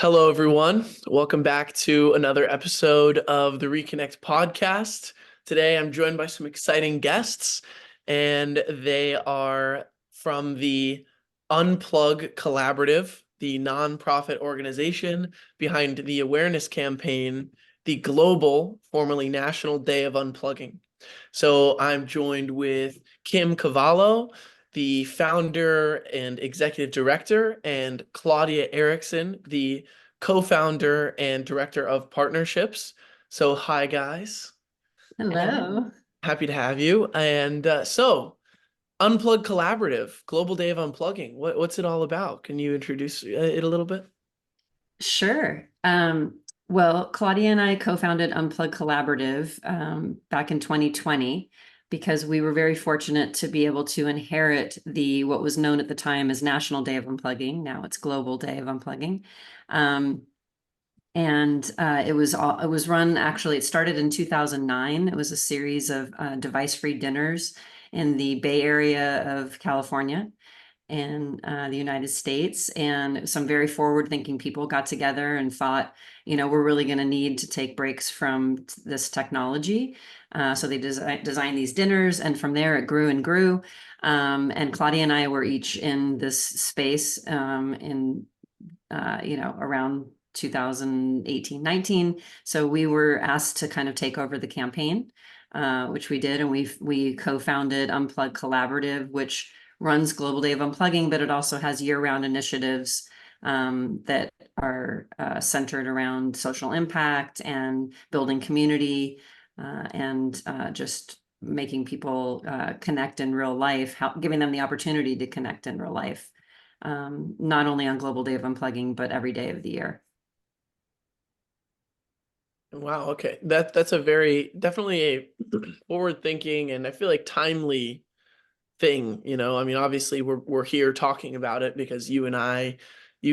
Hello, everyone. Welcome back to another episode of the Reconnect podcast. Today, I'm joined by some exciting guests, and they are from the Unplug Collaborative, the nonprofit organization behind the awareness campaign, the Global, formerly National Day of Unplugging. So I'm joined with Kim Cavallo, the founder and executive director, and Claudia Erickson, the co-founder and director of partnerships. So hi, guys. Hello. Happy to have you. And Unplug Collaborative, Global Day of Unplugging. What's it all about? Can you introduce it a little bit? Sure. Well, Claudia and I co-founded Unplug Collaborative back in 2020 because we were very fortunate to be able to inherit the what was known at the time as National Day of Unplugging. Now it's Global Day of Unplugging. It was run actually, it started in 2009. It was a series of device-free dinners in the Bay Area of California in the United States. And some very forward-thinking people got together and thought, we're really going to need to take breaks from this technology. So they designed these dinners, and from there it grew and grew. And Claudia and I were each in this space around 2018, 19. So we were asked to kind of take over the campaign, which we did. And we co-founded Unplug Collaborative, which runs Global Day of Unplugging, but it also has year-round initiatives that are centered around social impact and building community and just making people connect in real life, giving them the opportunity to connect in real life, not only on Global Day of Unplugging, but every day of the year. Wow, okay. That's a very definitely a forward thinking and I feel like timely thing, I mean, obviously we're here talking about it because you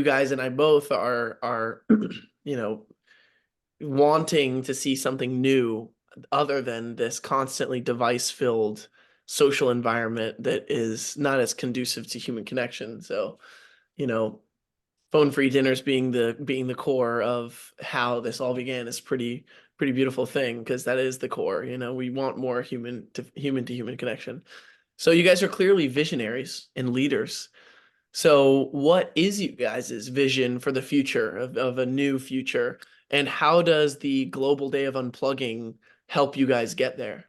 guys and I both are you know wanting to see something new other than this constantly device filled social environment that is not as conducive to human connection. So, you know, phone free dinners being the core of how this all began is pretty beautiful thing because that is the core. We want more human to human connection. So you guys are clearly visionaries and leaders. So what is you guys' vision for the future of a new future? And how does the Global Day of Unplugging help you guys get there?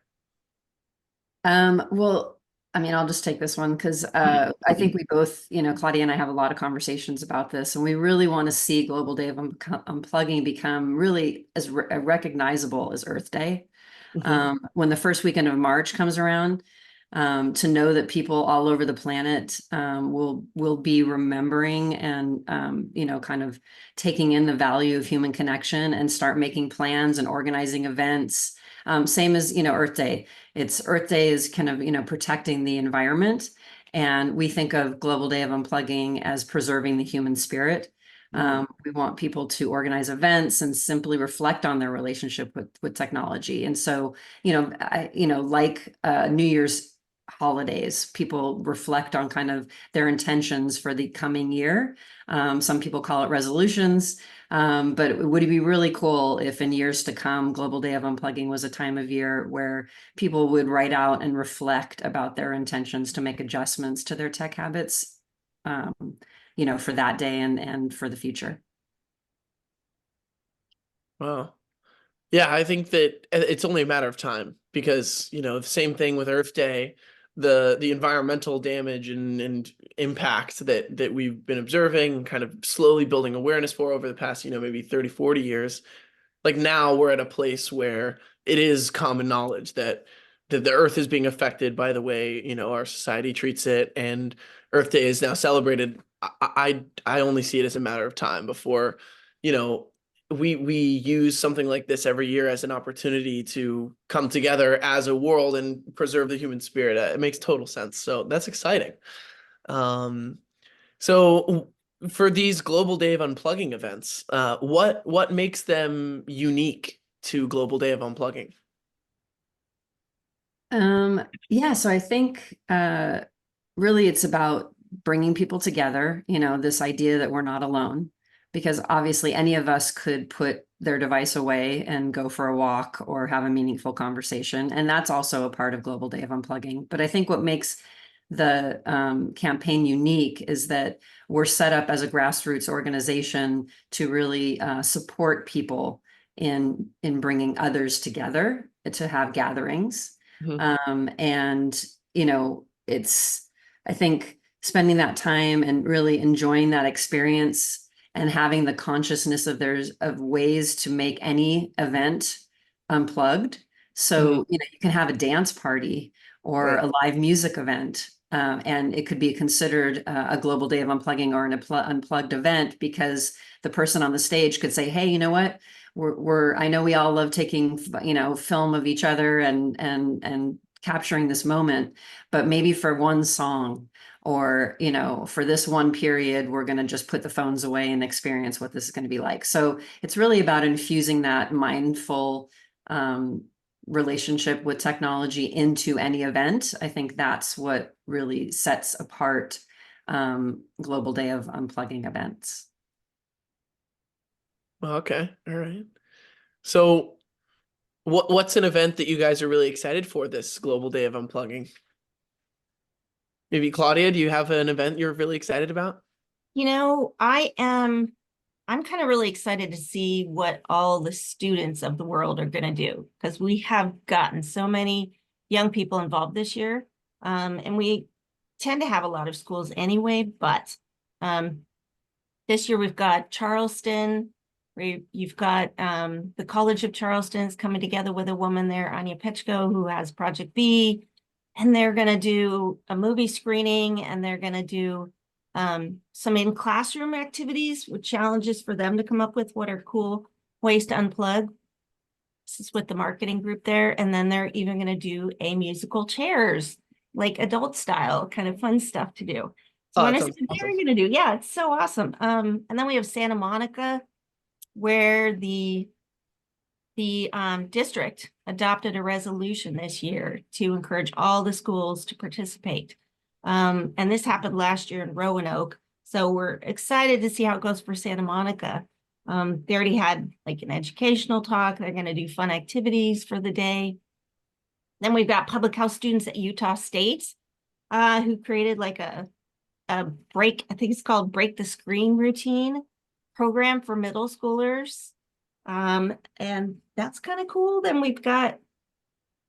Well, I mean, I'll just take this one because I think we both, Claudia and I have a lot of conversations about this, and we really want to see Global Day of Unplugging become really as recognizable as Earth Day. Mhm. When the first weekend of March comes around, to know that people all over the planet will be remembering and kind of taking in the value of human connection and start making plans and organizing events. Same as Earth Day. Earth Day is kind of protecting the environment, and we think of Global Day of Unplugging as preserving the human spirit. We want people to organize events and simply reflect on their relationship with technology. And so, like New Year's holidays, people reflect on kind of their intentions for the coming year. Some people call it resolutions, but it would be really cool if in years to come, Global Day of Unplugging was a time of year where people would write out and reflect about their intentions to make adjustments to their tech habits, for that day and for the future. Wow. Yeah, I think that it's only a matter of time because, the same thing with Earth Day, the environmental damage and impact that we've been observing, kind of slowly building awareness for over the past, maybe 30, 40 years. Like now we're at a place where it is common knowledge that the Earth is being affected by the way, our society treats it, and Earth Day is now celebrated. I only see it as a matter of time before, you know, we use something like this every year as an opportunity to come together as a world and preserve the human spirit. It makes total sense. So that's exciting. Um, so for these Global Day of Unplugging events, what makes them unique to Global Day of Unplugging? Yeah, so I think really it's about bringing people together, this idea that we're not alone, because obviously any of us could put their device away and go for a walk or have a meaningful conversation. And that's also a part of Global Day of Unplugging. But I think what makes the campaign unique is that we're set up as a grassroots organization to really support people in bringing others together to have gatherings. And, it's, I think, spending that time and really enjoying that experience and having the consciousness of ways to make any event unplugged. So, you can have a dance party or Right. a live music event. And it could be considered a global day of unplugging or an unplugged event because the person on the stage could say, hey, you know what? I know we all love taking, film of each other and capturing this moment, but maybe for one song or, for this one period, we're going to just put the phones away and experience what this is going to be like. So it's really about infusing that mindful, relationship with technology into any event. I think that's what really sets apart Global Day of Unplugging events. Okay. All right. So what's an event that you guys are really excited for this Global Day of Unplugging? Maybe Claudia, do you have an event you're really excited about? I'm kind of really excited to see what all the students of the world are going to do because we have gotten so many young people involved this year. And we tend to have a lot of schools anyway, but this year we've got Charleston, you've got the College of Charleston is coming together with a woman there, Anya Petchko, who has Project B, and they're going to do a movie screening and they're going to do some in-classroom activities with challenges for them to come up with what are cool ways to unplug. This is with the marketing group there. And then they're even going to do a musical chairs, like adult style, kind of fun stuff to do. So Oh, I that want to sounds see what they're awesome. going to do. Yeah, it's so awesome. And then we have Santa Monica, where the district adopted a resolution this year to encourage all the schools to participate. And this happened last year in Roanoke. So we're excited to see how it goes for Santa Monica. They already had like an educational talk. They're going to do fun activities for the day. Then we've got public health students at Utah State who created like a break, I think it's called Break the Screen routine program for middle schoolers. And that's kind of cool. Then we've got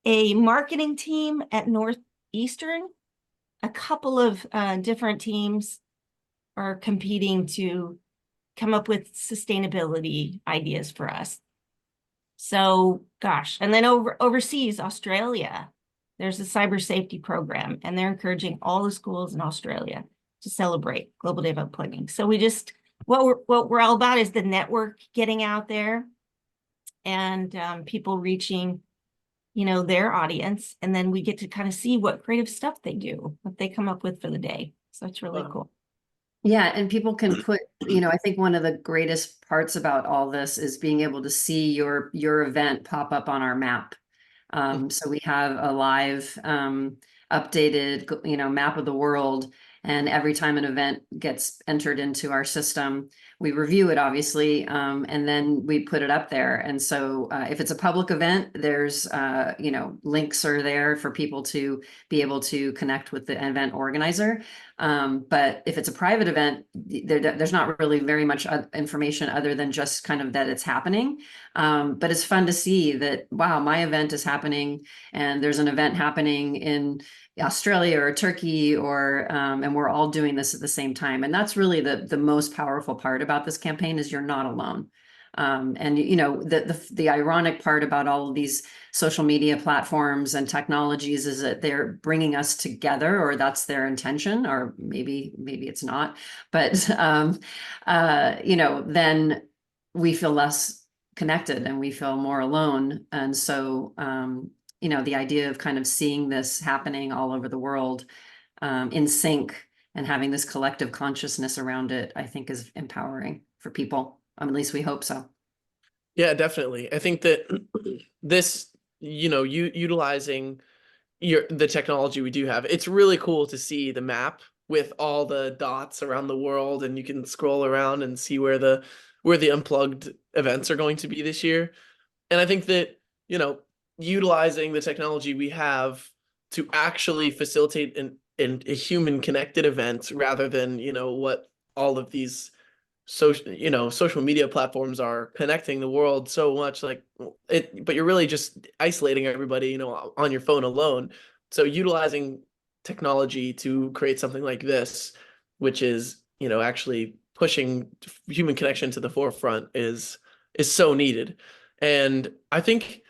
a marketing team at Northeastern. A couple of different teams are competing to come up with sustainability ideas for us. So, gosh, and then overseas, Australia, there's a cyber safety program, and they're encouraging all the schools in Australia to celebrate Global Day of Unplugging. So we just, what we're all about is the network getting out there and people reaching, their audience. And then we get to kind of see what creative stuff they do, what they come up with for the day. So it's really Wow. cool. Yeah, and people can put, I think one of the greatest parts about all this is being able to see your event pop up on our map. So we have a live updated, map of the world. And every time an event gets entered into our system, we review it, obviously, and then we put it up there. And so if it's a public event, there's, links are there for people to be able to connect with the event organizer. But if it's a private event, there's not really very much information other than just kind of that it's happening. But it's fun to see that, wow, my event is happening and there's an event happening in Australia or Turkey and we're all doing this at the same time. And that's really the most powerful part about this campaign is you're not alone. And the ironic part about all of these social media platforms and technologies is that they're bringing us together, or that's their intention, or maybe it's not. But then we feel less connected and we feel more alone. And so the idea of kind of seeing this happening all over the world in sync and having this collective consciousness around it, I think is empowering for people. At least we hope so. Yeah, definitely. I think that this, utilizing the technology we do have, it's really cool to see the map with all the dots around the world, and you can scroll around and see where the unplugged events are going to be this year. And I think that, you know, utilizing the technology we have to actually facilitate a human connected event rather than, you know, what all of these social media platforms are connecting the world so much, like it, but you're really just isolating everybody, you know, on your phone alone. So utilizing technology to create something like this, which is, you know, actually pushing human connection to the forefront, is so needed. And I think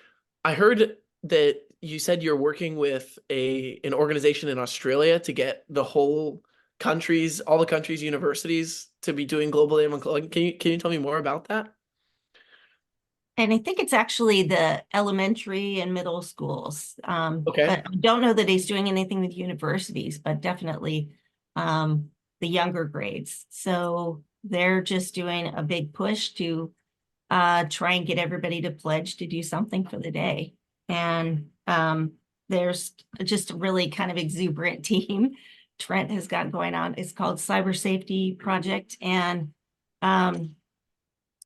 I heard that you said you're working with an organization in Australia to get all the countries' universities to be doing global data unplugging. Can you tell me more about that? And I think it's actually the elementary and middle schools. Okay. But I don't know that he's doing anything with universities, but definitely the younger grades. So they're just doing a big push to try and get everybody to pledge to do something for the day. And there's just a really kind of exuberant team Trent has got going on. It's called Cyber Safety Project. And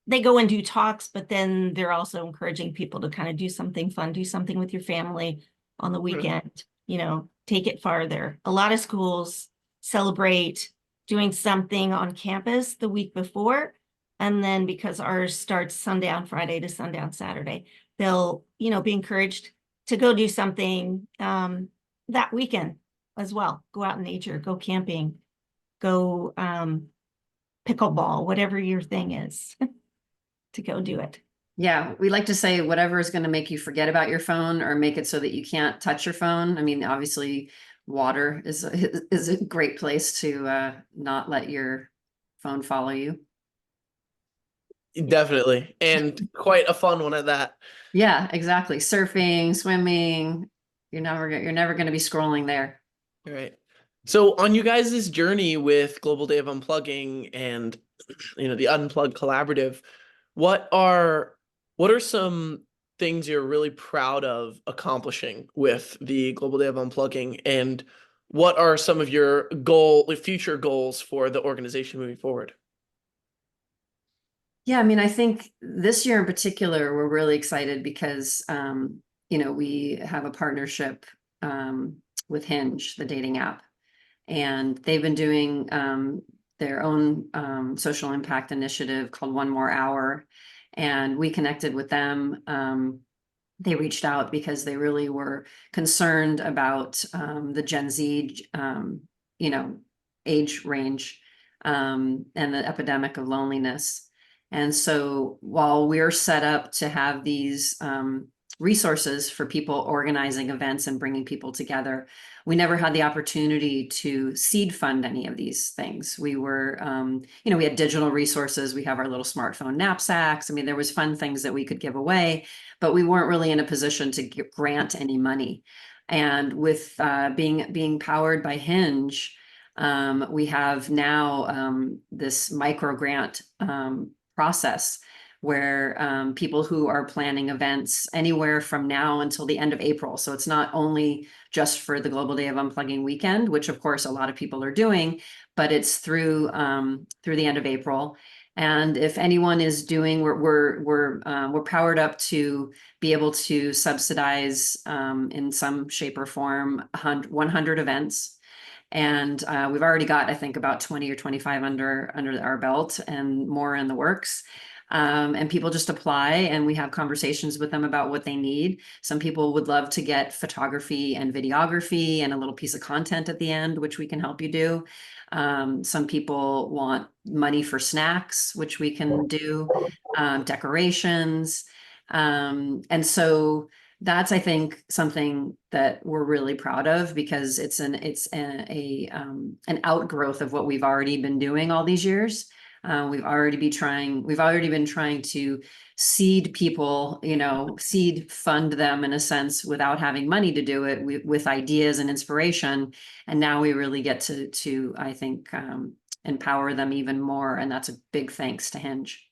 they go and do talks, but then they're also encouraging people to kind of do something fun, do something with your family on the weekend, you know, take it farther. A lot of schools celebrate doing something on campus the week before. And then because ours starts sundown Friday to sundown Saturday, they'll, you know, be encouraged to go do something that weekend as well. Go out in nature, go camping, go pickleball, whatever your thing is. To go do it. Yeah, we like to say whatever is going to make you forget about your phone or make it so that you can't touch your phone. I mean, obviously, water is a great place to not let your phone follow you. Definitely. And quite a fun one at that. Yeah, exactly. Surfing, swimming, you're never going to be scrolling there. All right. So on you guys' journey with Global Day of Unplugging and, you know, the Unplug Collaborative, what are some things you're really proud of accomplishing with the Global Day of Unplugging, and what are some of your future goals for the organization moving forward? Yeah, I mean, I think this year in particular, we're really excited because, we have a partnership with Hinge, the dating app, and they've been doing their own social impact initiative called One More Hour, and we connected with them. They reached out because they really were concerned about the Gen Z, age range, and the epidemic of loneliness. And so while we're set up to have these resources for people organizing events and bringing people together, we never had the opportunity to seed fund any of these things. We were, we had digital resources. We have our little smartphone knapsacks. I mean, there was fun things that we could give away, but we weren't really in a position to grant any money. And with being powered by Hinge, we have now this micro grant process where people who are planning events anywhere from now until the end of April. So it's not only just for the Global Day of Unplugging weekend, which of course a lot of people are doing, but it's through the end of April. And if anyone is doing, we're powered up to be able to subsidize in some shape or form 100 events. And we've already got, I think, about 20 or 25 under our belt and more in the works. And people just apply and we have conversations with them about what they need. Some people would love to get photography and videography and a little piece of content at the end, which we can help you do. Some people want money for snacks, which we can do, decorations. And so that's, I think, something that we're really proud of because it's an outgrowth of what we've already been doing all these years. We've already been trying to seed people, seed fund them in a sense without having money to do it with ideas and inspiration. And now we really get to I think, empower them even more. And that's a big thanks to Hinge.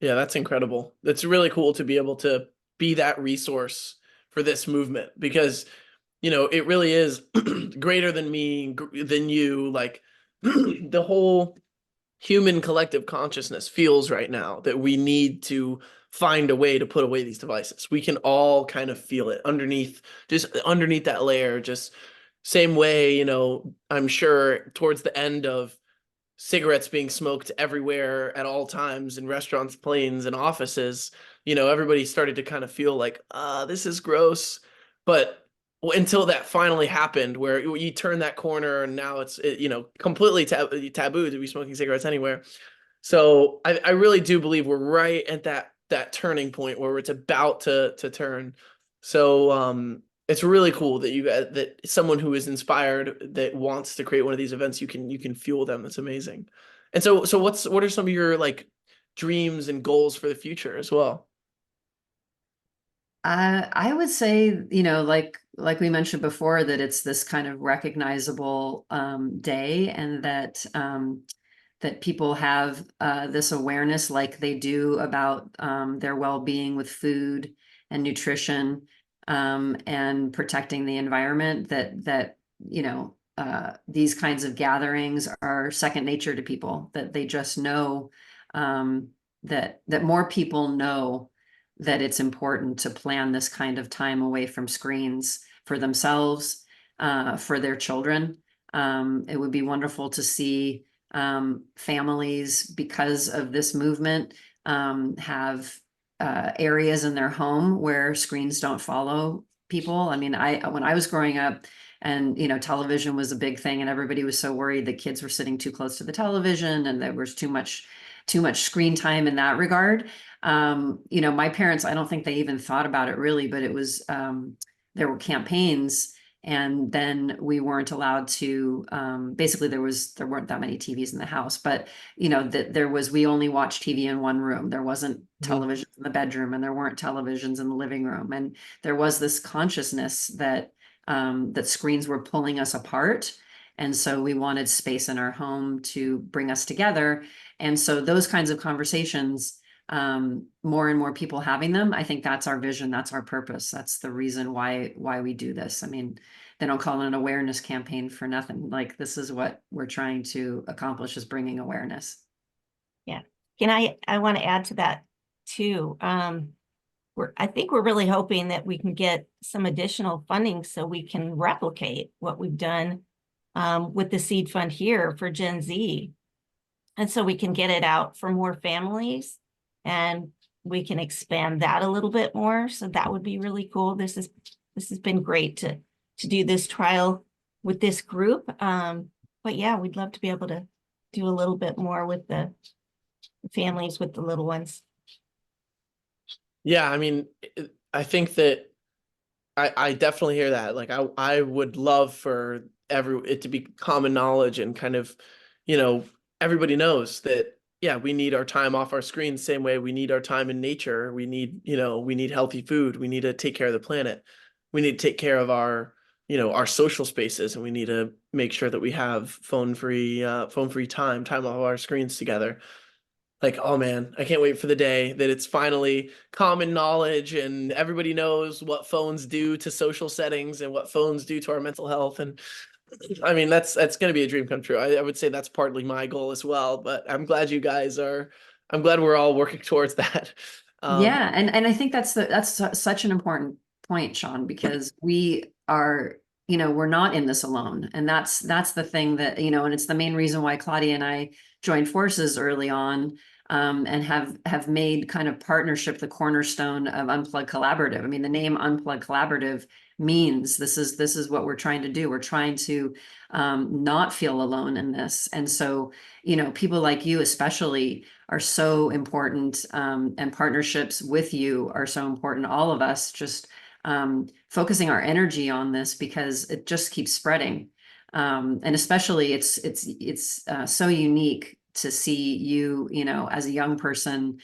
Yeah, that's incredible. It's really cool to be able to be that resource for this movement, because it really is greater than me, than you, like the whole human collective consciousness feels right now that we need to find a way to put away these devices. We can all kind of feel it just underneath that layer, just same way, I'm sure towards the end of cigarettes being smoked everywhere at all times in restaurants, planes, and offices, everybody started to kind of feel like, this is gross. But until that finally happened, where you turn that corner and now it's, completely taboo to be smoking cigarettes anywhere. So I really do believe we're right at that turning point where it's about to turn. So it's really cool that that someone who is inspired that wants to create one of these events, you can fuel them. It's amazing. And so what are some of your like dreams and goals for the future as well? I would say, like we mentioned before, that it's this kind of recognizable day, and that people have this awareness like they do about their well-being with food and nutrition, and protecting the environment, that these kinds of gatherings are second nature to people, that they just know, that more people know that it's important to plan this kind of time away from screens for themselves, for their children. It would be wonderful to see families, because of this movement, have areas in their home where screens don't follow people. I mean, when I was growing up, and television was a big thing, and everybody was so worried that kids were sitting too close to the television and there was too much screen time in that regard. My parents, I don't think they even thought about it really, but it was, there were campaigns, and then we weren't allowed to, basically there weren't that many TVs in the house, but that we only watched TV in one room. There wasn't television in the bedroom, and there weren't televisions in the living room. And there was this consciousness that screens were pulling us apart. And so we wanted space in our home to bring us together. And so those kinds of conversations, more and more people having them, I think that's our vision, that's our purpose, that's the reason why we do this. I mean, they don't call it an awareness campaign for nothing. Like, this is what we're trying to accomplish, is bringing awareness. Yeah. I want to add to that too. I think we're really hoping that we can get some additional funding so we can replicate what we've done with the seed fund here for Gen Z. And so we can get it out for more families, and we can expand that a little bit more. So that would be really cool. This has been great to do this trial with this group. But yeah, we'd love to be able to do a little bit more with the families with the little ones. Yeah, I mean, I think that I definitely hear that. Like, I would love for it to be common knowledge, and kind of, everybody knows that, yeah, we need our time off our screens, same way we need our time in nature. We need healthy food. We need to take care of the planet. We need to take care of our social spaces, and we need to make sure that we have phone-free time off our screens together. Like, oh man, I can't wait for the day that it's finally common knowledge and everybody knows what phones do to social settings and what phones do to our mental health. And I mean, that's going to be a dream come true. I would say that's partly my goal as well, but I'm glad we're all working towards that. Yeah. And I think that's such an important point, Sean, because we are, we're not in this alone. And that's the thing that, and it's the main reason why Claudia and I joined forces early on, and have made kind of partnership the cornerstone of Unplug Collaborative. I mean, the name Unplug Collaborative means this is what we're trying to do. We're trying to not feel alone in this. And so, people like you especially are so important, and partnerships with you are so important. All of us just focusing our energy on this, because it just keeps spreading. And especially it's so unique to see you, as a young person,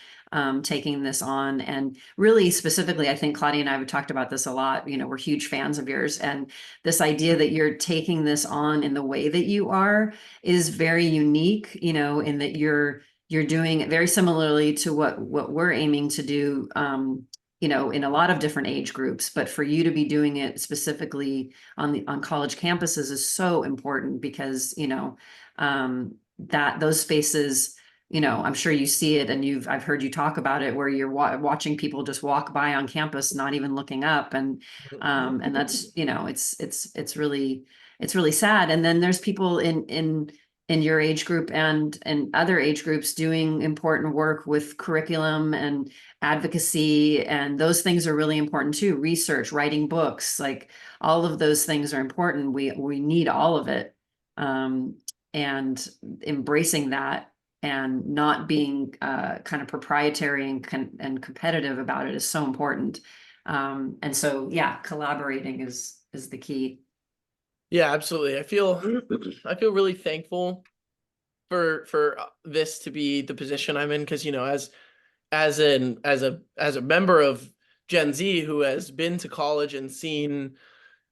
taking this on. And really specifically, I think Claudia and I have talked about this a lot. We're huge fans of yours, and this idea that you're taking this on in the way that you are is very unique, in that you're doing it very similarly to what we're aiming to do, you know, in a lot of different age groups, but for you to be doing it specifically on college campuses is so important because, you know, that those spaces, you know, I'm sure you see it, and I've heard you talk about it, where you're watching people just walk by on campus, not even looking up. And that's, you know, it's really sad. And then there's people in your age group and other age groups doing important work with curriculum and advocacy. And those things are really important too. Research, writing books, like all of those things are important. We need all of it. And embracing that and not being kind of proprietary and competitive about it is so important. And so, yeah, collaborating is the key. Yeah, absolutely. I feel really thankful for this to be the position I'm in, because, you know, as a member of Gen Z who has been to college and seen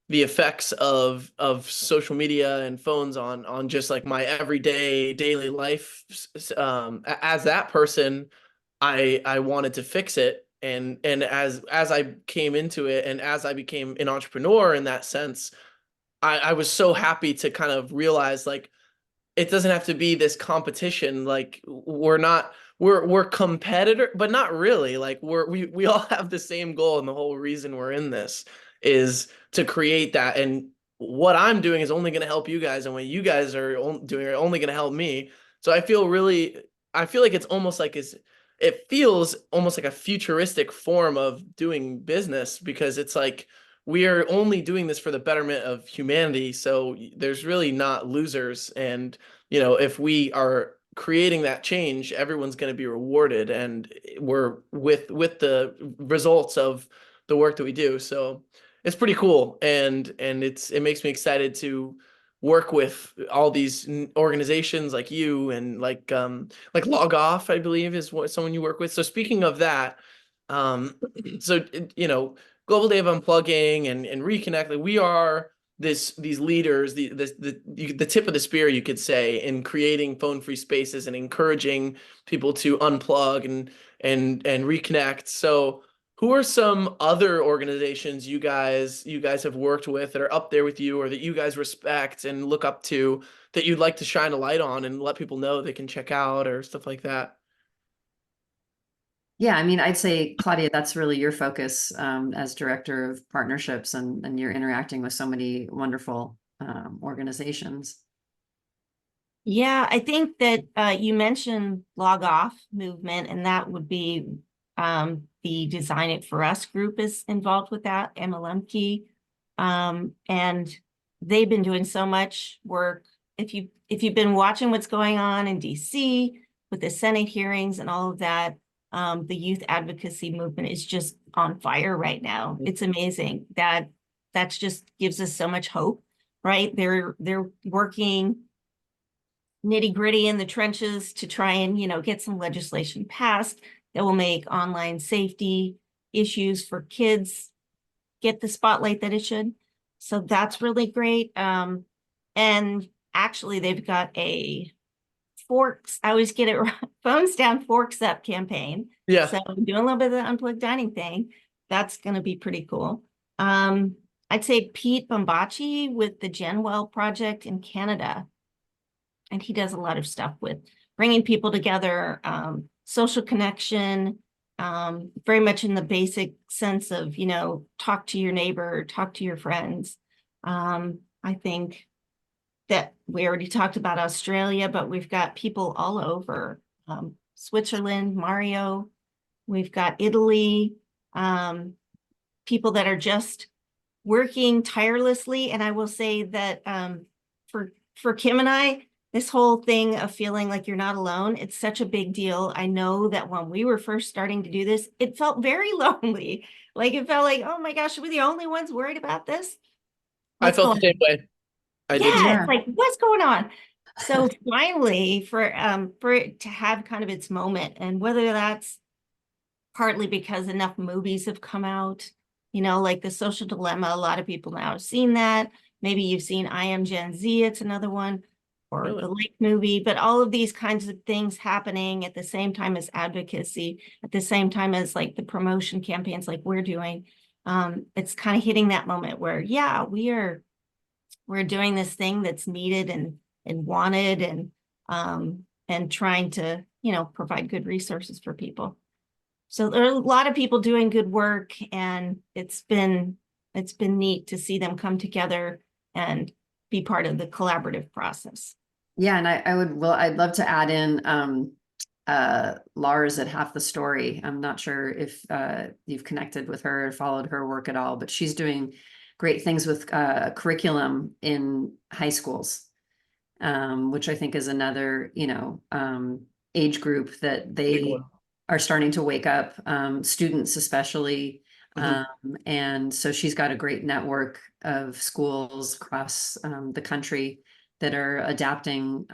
the effects of social media and phones on just like my everyday daily life, as that person, I wanted to fix it. And as I came into it, and as I became an entrepreneur in that sense, I was so happy to kind of realize, like, it doesn't have to be this competition. Like, we're competitor, but not really. Like, we all have the same goal, and the whole reason we're in this is to create that. And what I'm doing is only going to help you guys, and what you guys are doing are only going to help me. So I feel like it's almost like it feels almost like a futuristic form of doing business, because it's like we are only doing this for the betterment of humanity. So there's really not losers. And, you know, if we are creating that change, everyone's going to be rewarded. And we're with the results of the work that we do. So it's pretty cool. And it makes me excited to work with all these organizations like you, and like Log Off, I believe, is what someone you work with. So speaking of that, so, you know, Global Day of Unplugging and Reconnect, like, we are these leaders, the tip of the spear, you could say, in creating phone-free spaces and encouraging people to unplug and reconnect. So who are some other organizations you guys have worked with that are up there with you, or that you guys respect and look up to, that you'd like to shine a light on and let people know they can check out, or stuff like that? Yeah, I mean, I'd say, Claudia, that's really your focus as director of partnerships, and you're interacting with so many wonderful organizations. Yeah, I think that you mentioned Log Off movement, and that would be the Design It For Us group is involved with that, Emma Lemke. And they've been doing so much work. If you've been watching what's going on in DC with the Senate hearings and all of that, the youth advocacy movement is just on fire right now. It's amazing. That's just gives us so much hope, right? They're working nitty gritty in the trenches to try and, you know, get some legislation passed that will make online safety issues for kids get the spotlight that it should. So that's really great. And actually they've got a forks, I always get it right, phones down, forks up campaign. Yeah. So I'm doing a little bit of the unplugged dining thing. That's going to be pretty cool. I'd say Pete Bombachi with the Genwell project in Canada. And he does a lot of stuff with bringing people together, social connection, very much in the basic sense of, you know, talk to your neighbor, talk to your friends. I think that we already talked about Australia, but we've got people all over, Switzerland, Mario, we've got Italy, people that are just working tirelessly. And I will say that for Kim and I, this whole thing of feeling like you're not alone, it's such a big deal. I know that when we were first starting to do this, it felt very lonely. Like, it felt like, oh my gosh, are we the only ones worried about this? I felt the same way. I did. Yeah, Yeah. it's like, what's going on? So finally, for it to have kind of its moment, and whether that's partly because enough movies have come out, you know, like The Social Dilemma, a lot of people now have seen that. Maybe you've seen I Am Gen Z, it's another one. or Really? the Lake movie, but all of these kinds of things happening at the same time as advocacy, at the same time as like the promotion campaigns like we're doing. It's kind of hitting that moment where, yeah, we're doing this thing that's needed and wanted and trying to, provide good resources for people. So there are a lot of people doing good work, and it's been neat to see them come together and be part of the collaborative process. Yeah, and I'd love to add in Lars at Half the Story. I'm not sure if you've connected with her or followed her work at all, but she's doing great things with curriculum in high schools, which I think is another, age group that Big they one. are starting to wake up, students especially. Mhm. And so she's got a great network of schools across the country that are adapting,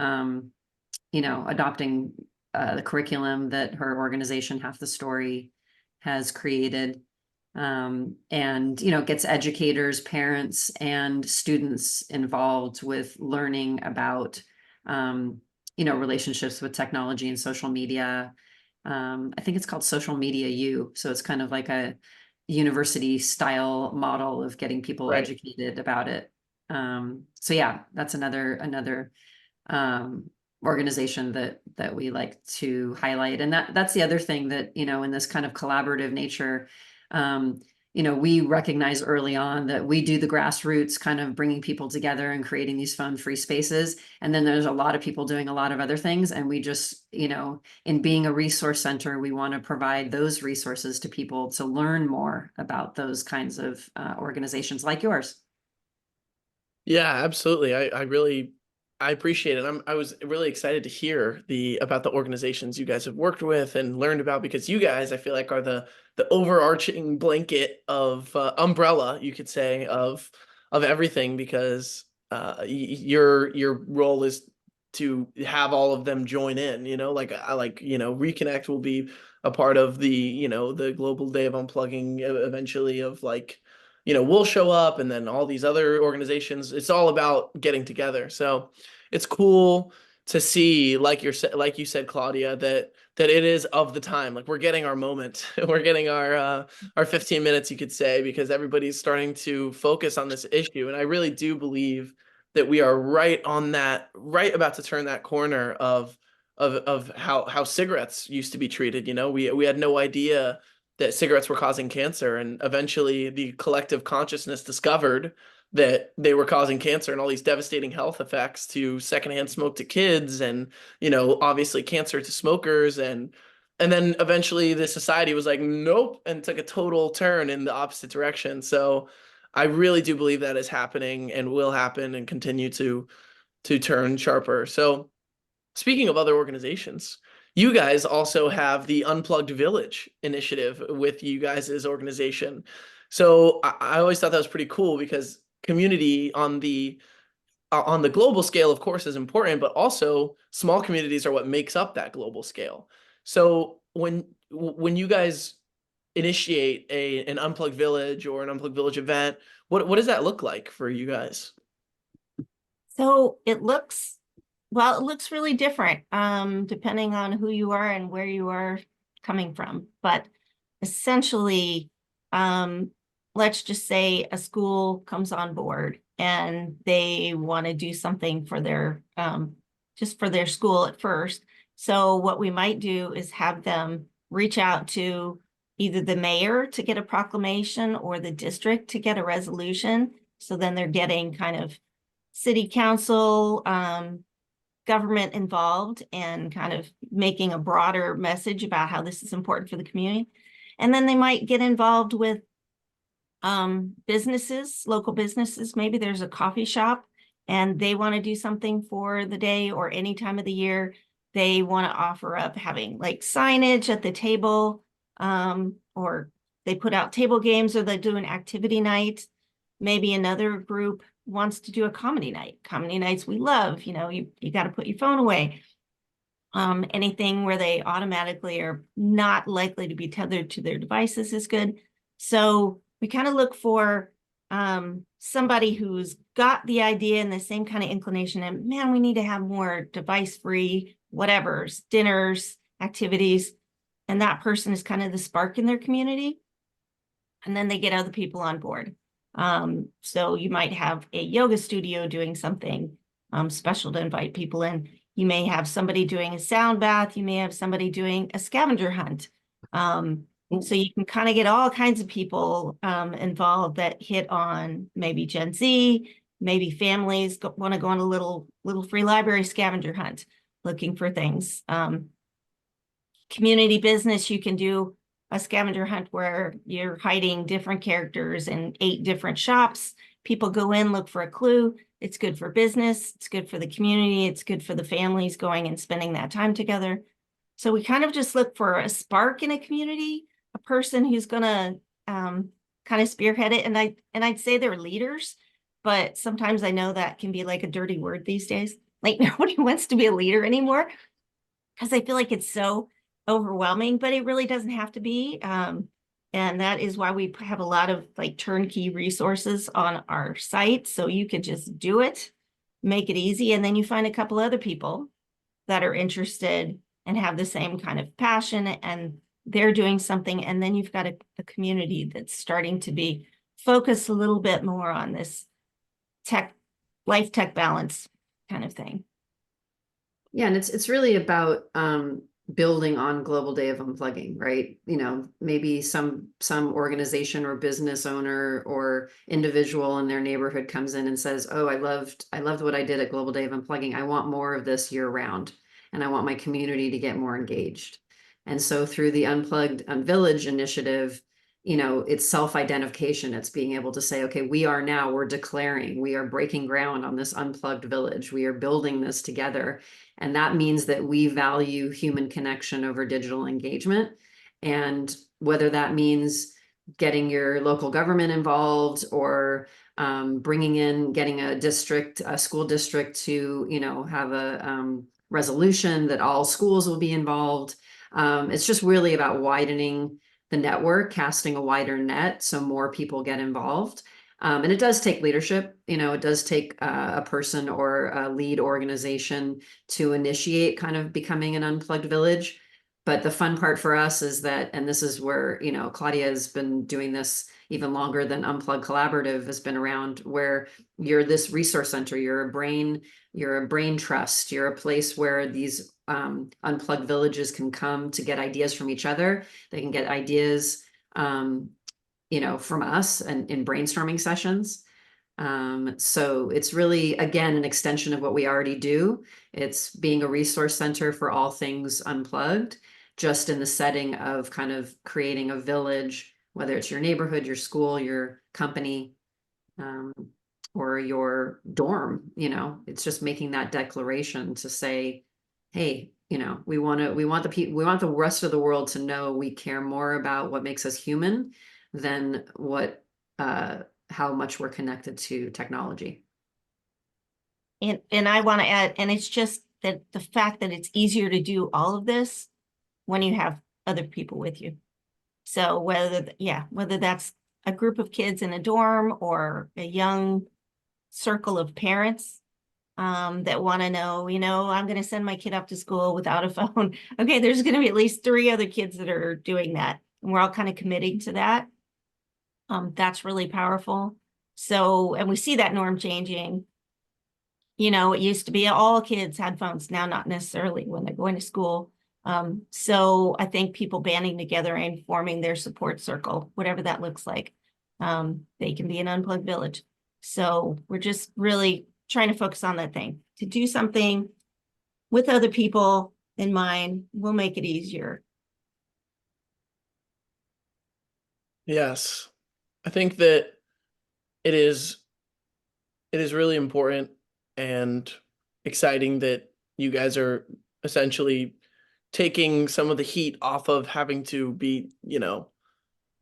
adopting the curriculum that her organization, Half the Story, has created. And, gets educators, parents, and students involved with learning about, relationships with technology and social media. I think it's called Social Media U. So it's kind of like a university style model of getting people Right. educated about it. So yeah, that's another organization that we like to highlight. And that's the other thing that, in this kind of collaborative nature, we recognize early on that we do the grassroots kind of bringing people together and creating these phone-free spaces. And then there's a lot of people doing a lot of other things. And we just, in being a resource center, we want to provide those resources to people to learn more about those kinds of organizations like yours. Yeah, absolutely. I appreciate it. I was really excited to hear about the organizations you guys have worked with and learned about, because you guys, I feel like, are the overarching blanket of umbrella, you could say, of everything, because your role is to have all of them join in, like Reconnect will be a part of the global day of unplugging eventually, of like, we'll show up, and then all these other organizations. It's all about getting together. So it's cool to see, like you said, Claudia, that it is of the time. Like, we're getting our moment. We're getting our 15 minutes, you could say, because everybody's starting to focus on this issue. And I really do believe that we are right about to turn that corner of how cigarettes used to be treated. We had no idea that cigarettes were causing cancer, and eventually the collective consciousness discovered that they were causing cancer and all these devastating health effects to secondhand smoke to kids, and obviously cancer to smokers, and then eventually the society was like, nope, and took a total turn in the opposite direction. So I really do believe that is happening and will happen and continue to turn sharper. So speaking of other organizations, you guys also have the Unplugged Village initiative with you guys' organization. So I always thought that was pretty cool, because community on the global scale, of course, is important, but also small communities are what makes up that global scale. So when you guys initiate an Unplugged Village or an Unplugged Village event, what does that look like for you guys? So it looks really different, depending on who you are and where you are coming from. But essentially, let's just say a school comes on board and they want to do something for just for their school at first. So what we might do is have them reach out to either the mayor to get a proclamation or the district to get a resolution. So then they're getting kind of city council, government involved, and kind of making a broader message about how this is important for the community. And then they might get involved with businesses, local businesses. Maybe there's a coffee shop and they want to do something for the day or any time of the year. They want to offer up having like signage at the table, or they put out table games, or they do an activity night. Maybe another group wants to do a comedy night. Comedy nights we love, you got to put your phone away. Anything where they automatically are not likely to be tethered to their devices is good. So we kind of look for somebody who's got the idea and the same kind of inclination, and man, we need to have more device-free whatevers, dinners, activities, and that person is kind of the spark in their community. And then they get other people on board. So you might have a yoga studio doing something special to invite people in. You may have somebody doing a sound bath. You may have somebody doing a scavenger hunt. So you can kind of get all kinds of people involved that hit on maybe Gen Z, maybe families want to go on a little free library scavenger hunt, looking for things. Community business, you can do a scavenger hunt where you're hiding different characters in 8 different shops. People go in, look for a clue. It's good for business. It's good for the community. It's good for the families going and spending that time together. So we kind of just look for a spark in a community, a person who's going to kind of spearhead it. And I'd say they're leaders, but sometimes I know that can be like a dirty word these days. Like nobody wants to be a leader anymore because I feel like it's so overwhelming, but it really doesn't have to be. And that is why we have a lot of like turnkey resources on our site. So you could just do it, make it easy. And then you find a couple other people that are interested and have the same kind of passion, and they're doing something. And then you've got a community that's starting to be focused a little bit more on this life tech balance kind of thing. Yeah, and it's really about building on Global Day of Unplugging, right? You know, maybe some organization or business owner or individual in their neighborhood comes in and says, "Oh, I loved what I did at Global Day of Unplugging. I want more of this year round, and I want my community to get more engaged." And so through the Unplugged Village initiative, you know, it's self-identification. It's being able to say, okay, we're declaring, we are breaking ground on this unplugged village. We are building this together. And that means that we value human connection over digital engagement. And whether that means getting your local government involved or getting a school district to, you know, have a resolution that all schools will be involved. It's just really about widening the network, casting a wider net so more people get involved. And it does take leadership, you know, it does take a person or a lead organization to initiate kind of becoming an unplugged village. But the fun part for us is that, and this is where, you know, Claudia has been doing this even longer than Unplug Collaborative has been around, where you're this resource center, you're a brain trust, you're a place where these unplugged villages can come to get ideas from each other. They can get ideas, you know, from us and in brainstorming sessions. So it's really, again, an extension of what we already do. It's being a resource center for all things unplugged, just in the setting of kind of creating a village, whether it's your neighborhood, your school, your company, or your dorm. You know, it's just making that declaration to say, hey, you know, we want the rest of the world to know we care more about what makes us human than how much we're connected to technology. And I want to add, and it's just that the fact that it's easier to do all of this when you have other people with you. So whether that's a group of kids in a dorm or a young circle of parents that want to know, you know, I'm going to send my kid up to school without a phone. Okay, there's going to be at least 3 other kids that are doing that. And we're all kind of committing to that. That's really powerful. So, and we see that norm changing. You know, it used to be all kids had phones, now not necessarily when they're going to school. So I think people banding together and forming their support circle, whatever that looks like, they can be an unplugged village. So we're just really trying to focus on that thing. To do something with other people in mind will make it easier. Yes. I think that it is really important and exciting that you guys are essentially taking some of the heat off of having to be, you know,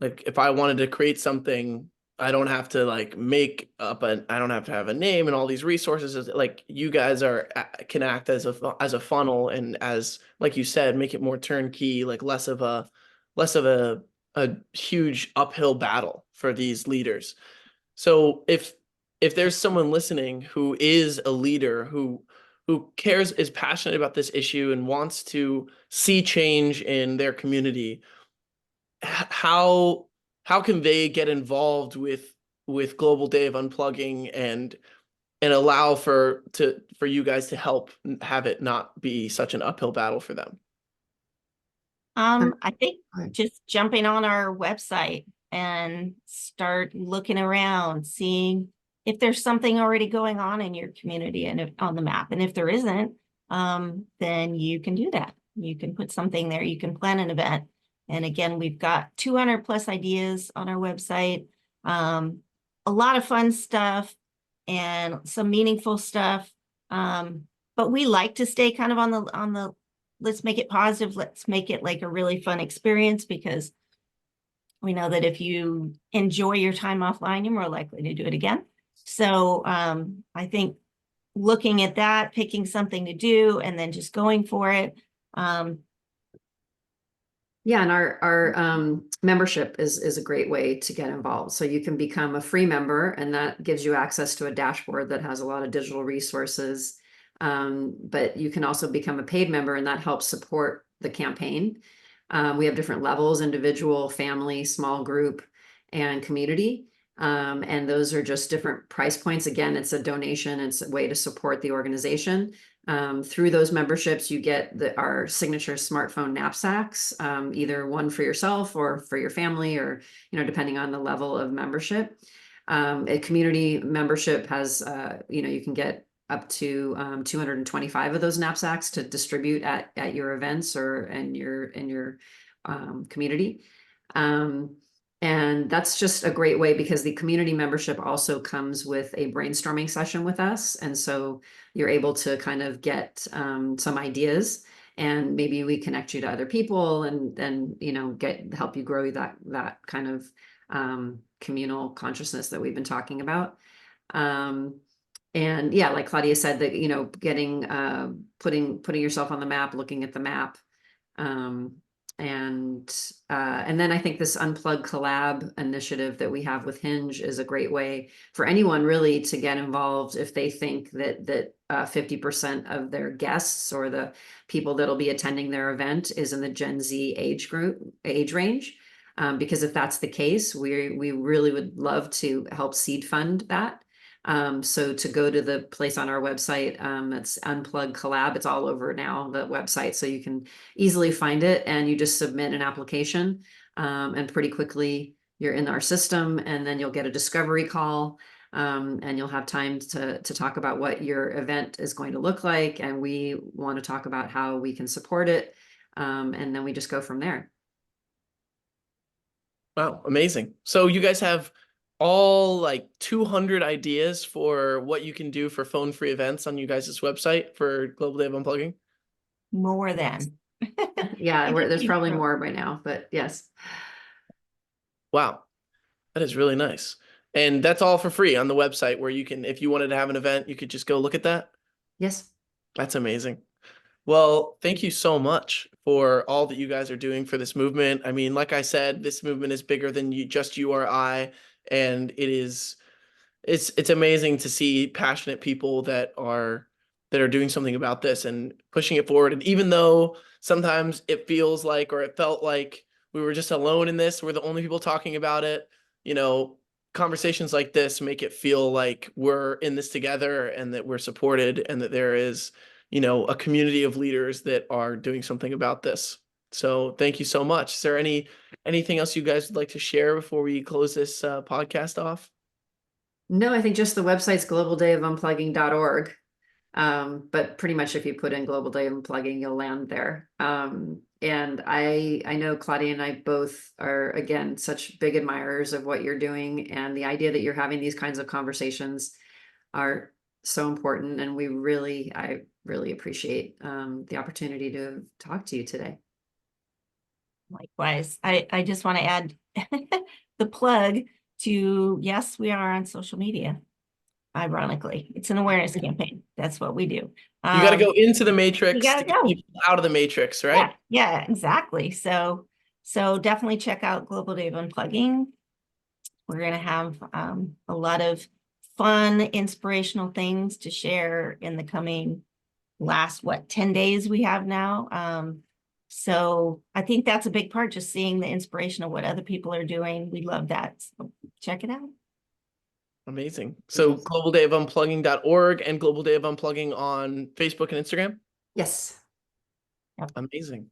like if I wanted to create something, I don't have to like I don't have to have a name and all these resources. Like you guys can act as a funnel, and as, like you said, make it more turnkey, like less of a huge uphill battle for these leaders. So if there's someone listening who is a leader who cares, is passionate about this issue and wants to see change in their community, how can they get involved with Global Day of Unplugging and allow for you guys to help have it not be such an uphill battle for them? I think Right. just jumping on our website and start looking around, seeing if there's something already going on in your community and on the map. And if there isn't, then you can do that. You can put something there. You can plan an event. And again, we've got 200 plus ideas on our website. A lot of fun stuff and some meaningful stuff. But we like to stay kind of on the let's make it positive. Let's make it like a really fun experience, because we know that if you enjoy your time offline, you're more likely to do it again. So I think looking at that, picking something to do, and then just going for it. Yeah, and our membership is a great way to get involved. So you can become a free member, and that gives you access to a dashboard that has a lot of digital resources. But you can also become a paid member, and that helps support the campaign. We have different levels: individual, family, small group, and community. And those are just different price points. Again, it's a donation. It's a way to support the organization. Through those memberships, you get our signature smartphone knapsacks, either one for yourself or for your family, or, depending on the level of membership. A community membership has, you can get up to 225 of those knapsacks to distribute at your events or in your community. And that's just a great way, because the community membership also comes with a brainstorming session with us. And so you're able to kind of get some ideas, and maybe we connect you to other people, and then, help you grow that kind of communal consciousness that we've been talking about. And yeah, like Claudia said, that, getting, putting yourself on the map, looking at the map. And then I think this Unplug Collab initiative that we have with Hinge is a great way for anyone really to get involved if they think that 50% of their guests or the people that'll be attending their event is in the Gen Z age range. Because if that's the case, we really would love to help seed fund that. So to go to the place on our website, it's Unplug Collab. It's all over now, the website, so you can easily find it, and you just submit an application, and pretty quickly you're in our system, and then you'll get a discovery call, and you'll have time to talk about what your event is going to look like, and we want to talk about how we can support it, and then we just go from there. Wow, amazing. So you guys have all like 200 ideas for what you can do for phone-free events on you guys' website for Global Day of Unplugging? More than. Yeah, there's probably more by now, but yes. Wow, that is really nice. And that's all for free on the website, where you can, if you wanted to have an event, you could just go look at that. Yes. That's amazing. Well, thank you so much for all that you guys are doing for this movement. I mean, like I said, this movement is bigger than you or I, and it's amazing to see passionate people that are doing something about this and pushing it forward. And even though sometimes it feels like, or it felt like we were just alone in this, we're the only people talking about it, conversations like this make it feel like we're in this together, and that we're supported, and that there is, a community of leaders that are doing something about this. So thank you so much. Is there anything else you guys would like to share before we close this podcast off? No, I think just the website's globaldayofunplugging.org. But pretty much if you put in Global Day of Unplugging, you'll land there. And I know Claudia and I both are, again, such big admirers of what you're doing, and the idea that you're having these kinds of conversations are so important. And I really appreciate the opportunity to talk to you today. Likewise, I just want to add the plug to, yes, we are on social media. Ironically, it's an awareness campaign. That's what we do. You got to go into the matrix to get people out of the matrix, right? Yeah, exactly. So definitely check out Global Day of Unplugging. We're going to have a lot of fun, inspirational things to share in the coming last, 10 days we have now. So I think that's a big part, just seeing the inspiration of what other people are doing. We love that. So check it out. Amazing. So globaldayofunplugging.org and Global Day of Unplugging on Facebook and Instagram. Yes. Amazing.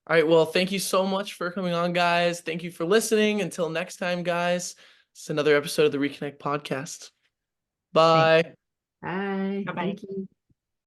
All right. Well, thank you so much for coming on, guys. Thank you for listening. Until next time, guys, it's another episode of the Reconnect podcast. Bye. Bye. Bye-bye. Thank you.